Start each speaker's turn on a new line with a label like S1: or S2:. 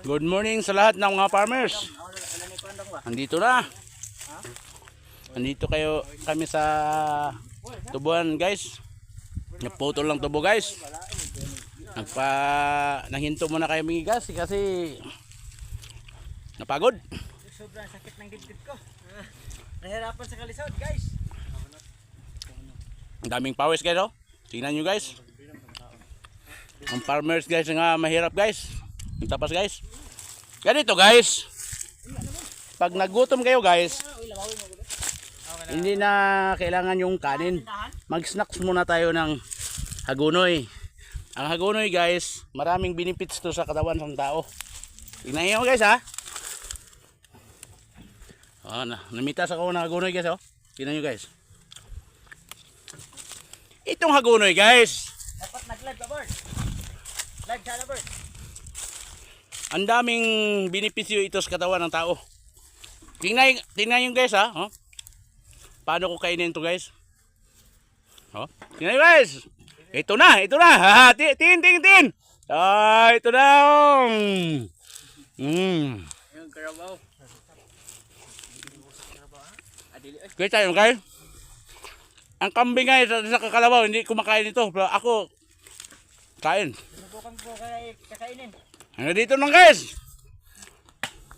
S1: Good morning sa lahat ng mga farmers. Andito na. Andito kami sa tubuan guys. Naputol lang tubo guys. Nanghinto muna kami guys kasi napagod.
S2: Sobrang sakit ng dibdib ko. Nahirapan sa kalisod guys.
S1: Ang daming pawis guys oh. Tingnan nyo guys. Ang farmers guys nga mahirap guys. Ang tapas guys. Ganito guys. Pag nagutom kayo guys, hindi na kailangan yung kanin. Mag-snacks muna tayo ng hagunoy. Ang hagunoy guys, maraming benefits to sa katawan ng tao. Tingnan nyo guys ha. Oh, namitas ako ng hagunoy guys oh. Tingnan nyo guys. Itong hagunoy guys.
S2: Dapat nag-live ka bird. Live sana bird.
S1: Ang daming benepisyo ito sa katawan ng tao. Tingnan nyo guys ha. Oh. Paano ko kainin to guys? Oh. Tingnan nyo guys. Ito na. Ha, tin. Ah, ito na.
S2: Yung karabaw.
S1: Guys tayo guys. Ang kambing guys sa kakalabaw hindi kumakain ito. Pero ako kain.
S2: Subukan ko kakainin.
S1: Hanggang dito lang guys.